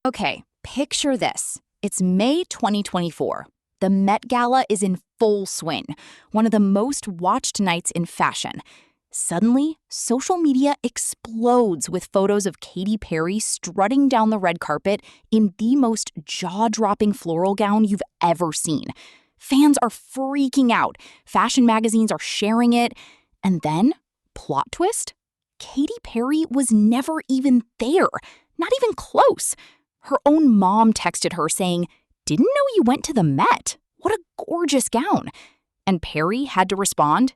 Okay, picture this. It's May 2024. The Met Gala is in full swing, one of the most watched nights in fashion. Suddenly, social media explodes with photos of Katy Perry strutting down the red carpet in the most jaw-dropping floral gown you've ever seen. Fans are freaking out. Fashion magazines are sharing it. And then, plot twist, Katy Perry was never even there. Not even close. Her own mom texted her saying, "Didn't know you went to the Met. What a gorgeous gown." And Perry had to respond,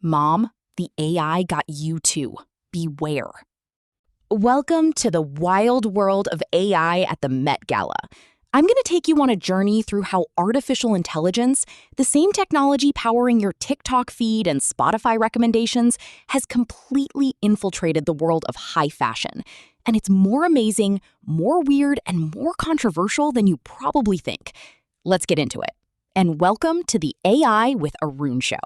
"Mom, the AI got you too. Beware." Welcome to the wild world of AI at the Met Gala. I'm going to take you on a journey through how artificial intelligence, the same technology powering your TikTok feed and Spotify recommendations, has completely infiltrated the world of high fashion. And it's more amazing, more weird, and more controversial than you probably think. Let's get into it. And welcome to the AI with Arun Show.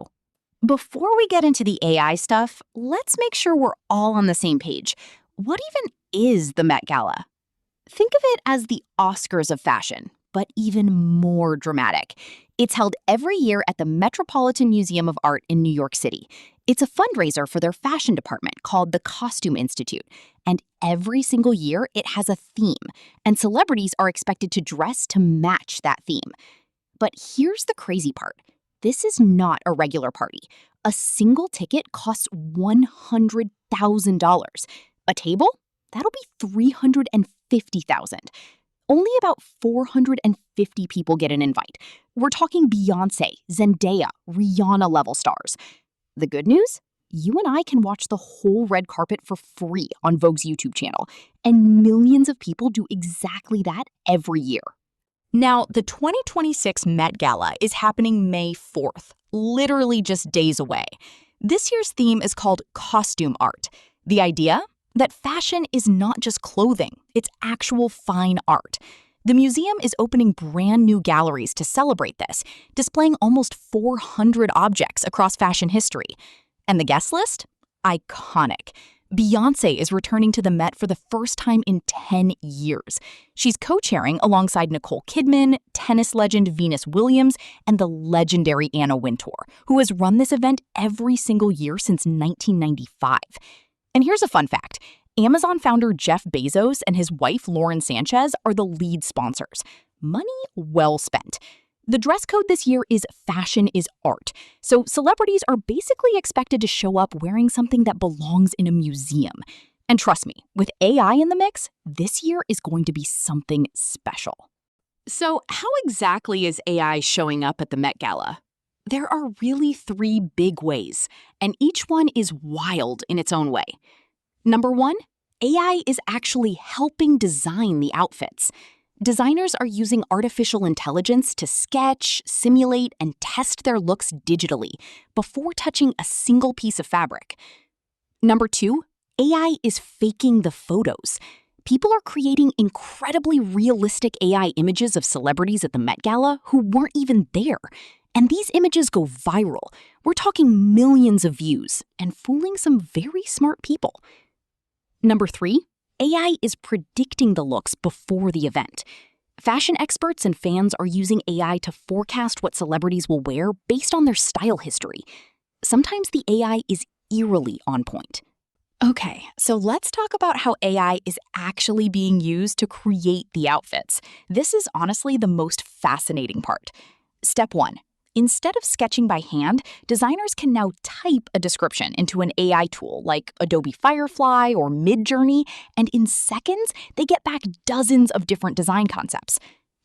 Before we get into the AI stuff, let's make sure we're all on the same page. What even is the Met Gala? Think of it as the Oscars of fashion, but even more dramatic. It's held every year at the Metropolitan Museum of Art in New York City. It's a fundraiser for their fashion department called the Costume Institute. And every single year, it has a theme, and celebrities are expected to dress to match that theme. But here's the crazy part. This is not a regular party. A single ticket costs $100,000. A table? That'll be $350,000. Only about 450 people get an invite. We're talking Beyonce, Zendaya, Rihanna-level stars. The good news? You and I can watch the whole red carpet for free on Vogue's YouTube channel, and millions of people do exactly that every year. Now, the 2026 Met Gala is happening May 4th, literally just days away. This year's theme is called costume art. The idea? That fashion is not just clothing, it's actual fine art. The museum is opening brand new galleries to celebrate this, displaying almost 400 objects across fashion history. And the guest list? Iconic. Beyonce is returning to the Met for the first time in 10 years. She's co-chairing alongside Nicole Kidman, tennis legend Venus Williams, and the legendary Anna Wintour, who has run this event every single year since 1995. And here's a fun fact. Amazon founder Jeff Bezos and his wife Lauren Sanchez are the lead sponsors. Money well spent. The dress code this year is fashion is art. So celebrities are basically expected to show up wearing something that belongs in a museum. And trust me, with AI in the mix, this year is going to be something special. So how exactly is AI showing up at the Met Gala? There are really three big ways, and each one is wild in its own way. Number one, AI is actually helping design the outfits. Designers are using artificial intelligence to sketch, simulate, and test their looks digitally before touching a single piece of fabric. Number two, AI is faking the photos. People are creating incredibly realistic AI images of celebrities at the Met Gala who weren't even there. And these images go viral. We're talking millions of views and fooling some very smart people. Number three, AI is predicting the looks before the event. Fashion experts and fans are using AI to forecast what celebrities will wear based on their style history. Sometimes the AI is eerily on point. Okay, so let's talk about how AI is actually being used to create the outfits. This is honestly the most fascinating part. Step one. Instead of sketching by hand, designers can now type a description into an AI tool like Adobe Firefly or Midjourney, and in seconds, they get back dozens of different design concepts.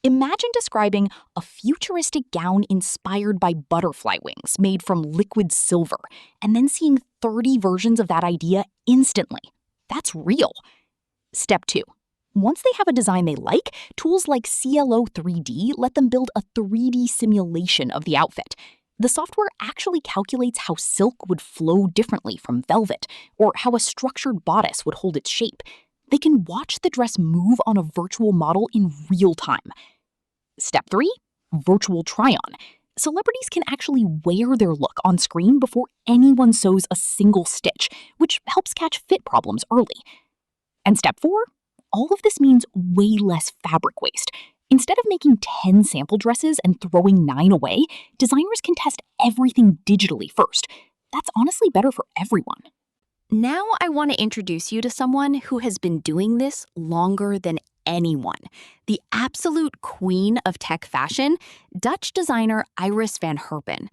Imagine describing a futuristic gown inspired by butterfly wings made from liquid silver, and then seeing 30 versions of that idea instantly. That's real. Step two. Once they have a design they like, tools like CLO 3D let them build a 3D simulation of the outfit. The software actually calculates how silk would flow differently from velvet, or how a structured bodice would hold its shape. They can watch the dress move on a virtual model in real time. Step three, virtual try-on. Celebrities can actually wear their look on screen before anyone sews a single stitch, which helps catch fit problems early. And step four, All of this means way less fabric waste. Instead of making 10 sample dresses and throwing 9 away, designers can test everything digitally first. That's honestly better for everyone. Now I want to introduce you to someone who has been doing this longer than anyone. The absolute queen of tech fashion, Dutch designer Iris Van Herpen.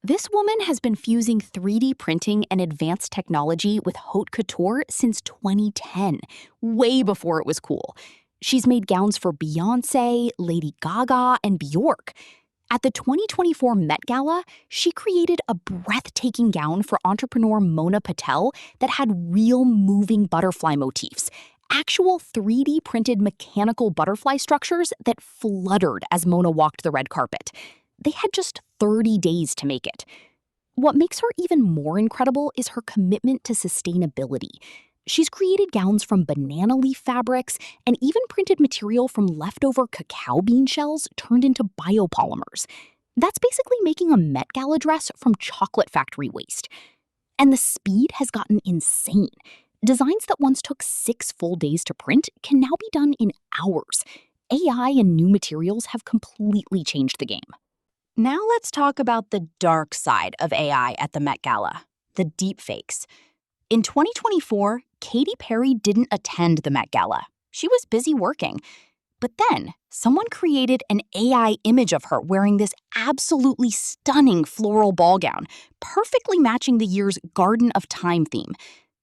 This woman has been fusing 3D printing and advanced technology with haute couture since 2010, way before it was cool. She's made gowns for Beyonce, Lady Gaga, and Bjork. At the 2024 Met Gala, she created a breathtaking gown for entrepreneur Mona Patel that had real moving butterfly motifs, actual 3D printed mechanical butterfly structures that fluttered as Mona walked the red carpet. They had just 30 days to make it. What makes her even more incredible is her commitment to sustainability. She's created gowns from banana leaf fabrics and even printed material from leftover cacao bean shells turned into biopolymers. That's basically making a Met Gala dress from chocolate factory waste. And the speed has gotten insane. Designs that once took 6 full days to print can now be done in hours. AI and new materials have completely changed the game. Now let's talk about the dark side of AI at the Met Gala, the deepfakes. In 2024, Katy Perry didn't attend the Met Gala. She was busy working. But then, someone created an AI image of her wearing this absolutely stunning floral ball gown, perfectly matching the year's Garden of Time theme.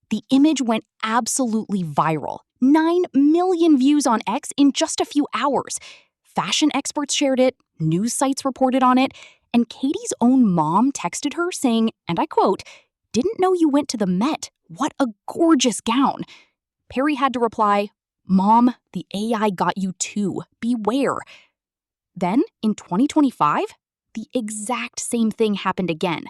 The image went absolutely viral. 9 million views on X in just a few hours. Fashion experts shared it, news sites reported on it, and Katy's own mom texted her saying, and I quote, "Didn't know you went to the Met. What a gorgeous gown." Perry had to reply, "Mom, the AI got you too. Beware." Then, in 2025, the exact same thing happened again.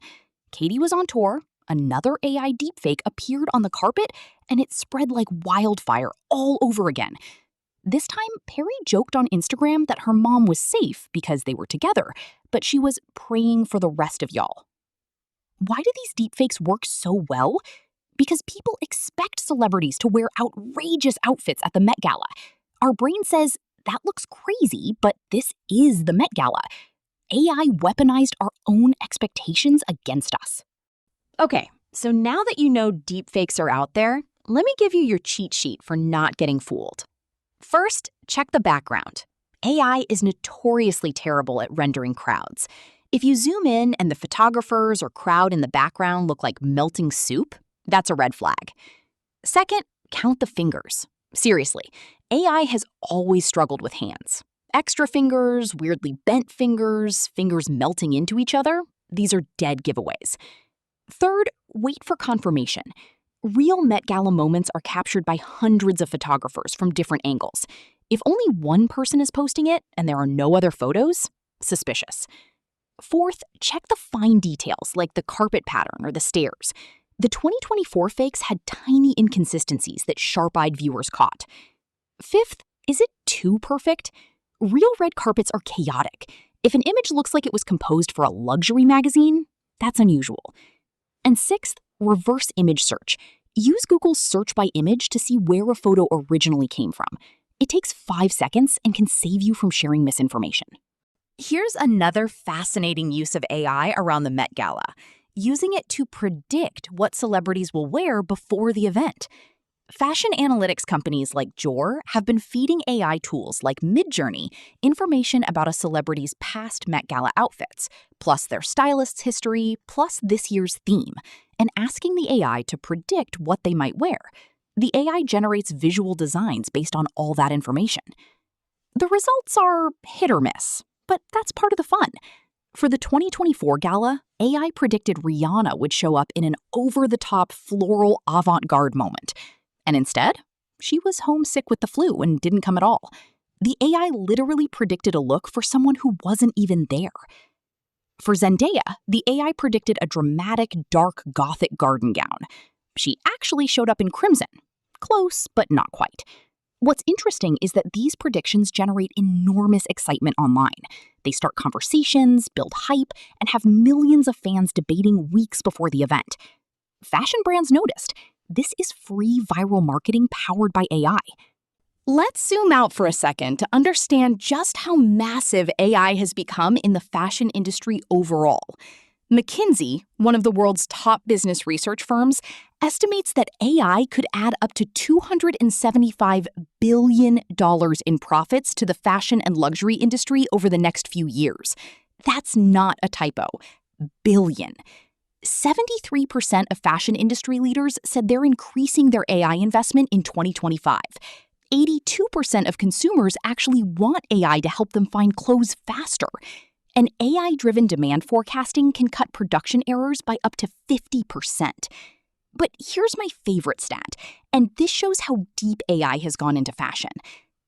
Katy was on tour, another AI deepfake appeared on the carpet, and it spread like wildfire all over again. This time, Perry joked on Instagram that her mom was safe because they were together, but she was praying for the rest of y'all. Why do these deepfakes work so well? Because people expect celebrities to wear outrageous outfits at the Met Gala. Our brain says, that looks crazy, but this is the Met Gala. AI weaponized our own expectations against us. Okay, so now that you know deepfakes are out there, let me give you your cheat sheet for not getting fooled. First, check the background. AI is notoriously terrible at rendering crowds. If you zoom in and the photographers or crowd in the background look like melting soup, that's a red flag. Second, count the fingers. Seriously, AI has always struggled with hands. Extra fingers, weirdly bent fingers, fingers melting into each other, these are dead giveaways. Third, wait for confirmation. Real Met Gala moments are captured by hundreds of photographers from different angles. If only one person is posting it and there are no other photos, suspicious. Fourth, check the fine details like the carpet pattern or the stairs. The 2024 fakes had tiny inconsistencies that sharp-eyed viewers caught. Fifth, is it too perfect? Real red carpets are chaotic. If an image looks like it was composed for a luxury magazine, that's unusual. And sixth, reverse image search. Use Google's search by image to see where a photo originally came from. It takes 5 seconds and can save you from sharing misinformation. Here's another fascinating use of AI around the Met Gala, using it to predict what celebrities will wear before the event. Fashion analytics companies like Dior have been feeding AI tools like Midjourney information about a celebrity's past Met Gala outfits, plus their stylist's history, plus this year's theme, and asking the AI to predict what they might wear. The AI generates visual designs based on all that information. The results are hit or miss, but that's part of the fun. For the 2024 gala, AI predicted Rihanna would show up in an over-the-top floral avant-garde moment. And instead, she was homesick with the flu and didn't come at all. The AI literally predicted a look for someone who wasn't even there. For Zendaya, the AI predicted a dramatic, dark, gothic garden gown. She actually showed up in crimson. Close, but not quite. What's interesting is that these predictions generate enormous excitement online. They start conversations, build hype, and have millions of fans debating weeks before the event. Fashion brands noticed. This is free viral marketing powered by AI. Let's zoom out for a second to understand just how massive AI has become in the fashion industry overall. McKinsey, one of the world's top business research firms, estimates that AI could add up to $275 billion in profits to the fashion and luxury industry over the next few years. That's not a typo. Billion. 73% of fashion industry leaders said they're increasing their AI investment in 2025. 82% of consumers actually want AI to help them find clothes faster. And AI-driven demand forecasting can cut production errors by up to 50%. But here's my favorite stat, and this shows how deep AI has gone into fashion.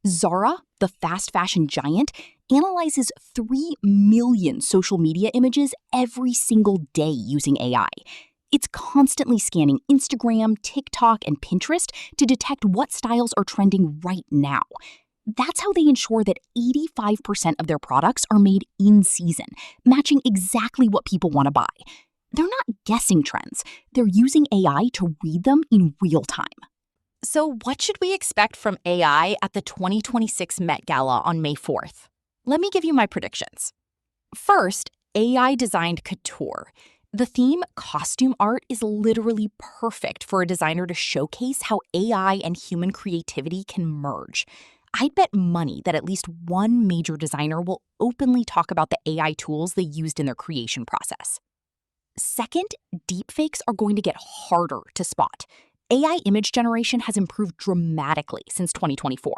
Zara, the fast fashion giant, analyzes 3 million social media images every single day using AI. It's constantly scanning Instagram, TikTok, and Pinterest to detect what styles are trending right now. That's how they ensure that 85% of their products are made in season, matching exactly what people want to buy. They're not guessing trends. They're using AI to read them in real time. So what should we expect from AI at the 2026 Met Gala on May 4th? Let me give you my predictions. First, AI-designed couture. The theme, costume art, is literally perfect for a designer to showcase how AI and human creativity can merge. I'd bet money that at least one major designer will openly talk about the AI tools they used in their creation process. Second, deepfakes are going to get harder to spot. AI image generation has improved dramatically since 2024.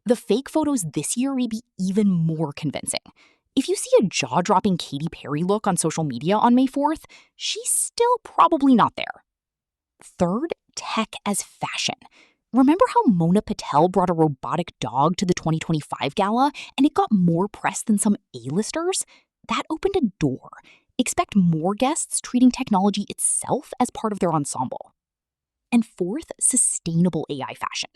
The fake photos this year may be even more convincing. If you see a jaw-dropping Katy Perry look on social media on May 4th, she's still probably not there. Third, tech as fashion. Remember how Mona Patel brought a robotic dog to the 2025 gala and it got more press than some A-listers? That opened a door. Expect more guests treating technology itself as part of their ensemble. And fourth, sustainable AI fashion.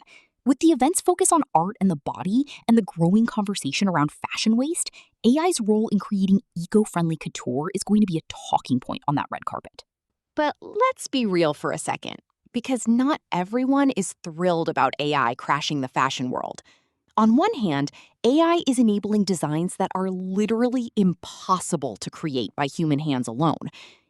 With the event's focus on art and the body and the growing conversation around fashion waste, AI's role in creating eco-friendly couture is going to be a talking point on that red carpet. But let's be real for a second, because not everyone is thrilled about AI crashing the fashion world. On one hand, AI is enabling designs that are literally impossible to create by human hands alone.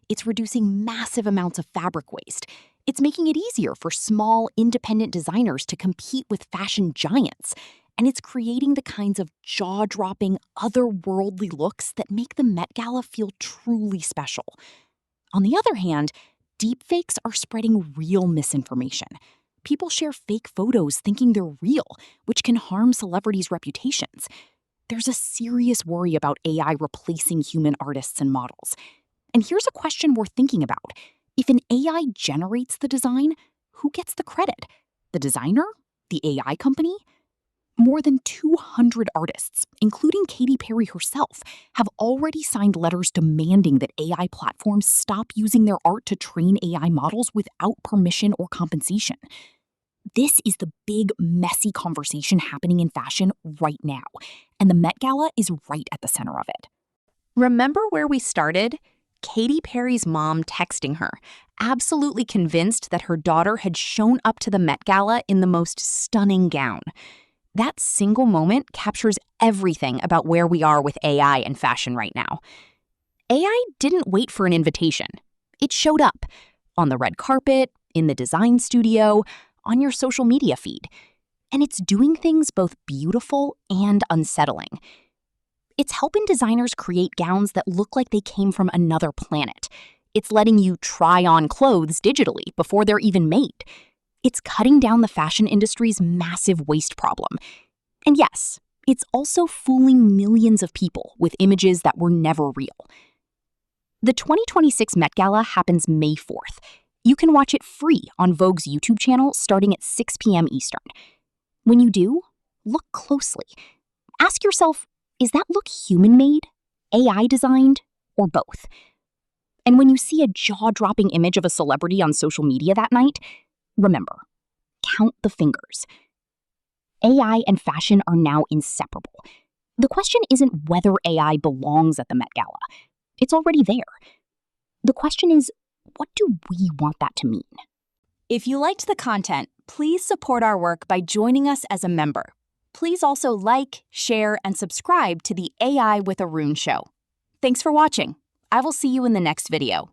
It's reducing massive amounts of fabric waste. It's making it easier for small, independent designers to compete with fashion giants. And it's creating the kinds of jaw-dropping, otherworldly looks that make the Met Gala feel truly special. On the other hand, deepfakes are spreading real misinformation. People share fake photos thinking they're real, which can harm celebrities' reputations. There's a serious worry about AI replacing human artists and models. And here's a question we're thinking about. If an AI generates the design, who gets the credit? The designer? The AI company? More than 200 artists, including Katy Perry herself, have already signed letters demanding that AI platforms stop using their art to train AI models without permission or compensation. This is the big, messy conversation happening in fashion right now, and the Met Gala is right at the center of it. Remember where we started? Katy Perry's mom texting her, absolutely convinced that her daughter had shown up to the Met Gala in the most stunning gown. That single moment captures everything about where we are with AI and fashion right now. AI didn't wait for an invitation. It showed up on the red carpet, in the design studio, on your social media feed. And it's doing things both beautiful and unsettling. It's helping designers create gowns that look like they came from another planet. It's letting you try on clothes digitally before they're even made. It's cutting down the fashion industry's massive waste problem. And yes, it's also fooling millions of people with images that were never real. The 2026 Met Gala happens May 4th. You can watch it free on Vogue's YouTube channel starting at 6 p.m. Eastern. When you do, look closely. Ask yourself, is that look human-made, AI-designed, or both? And when you see a jaw-dropping image of a celebrity on social media that night, remember, count the fingers. AI and fashion are now inseparable. The question isn't whether AI belongs at the Met Gala. It's already there. The question is, what do we want that to mean? If you liked the content, please support our work by joining us as a member. please also like, share, and subscribe to the AI with Arun Show. Thanks for watching. I will see you in the next video.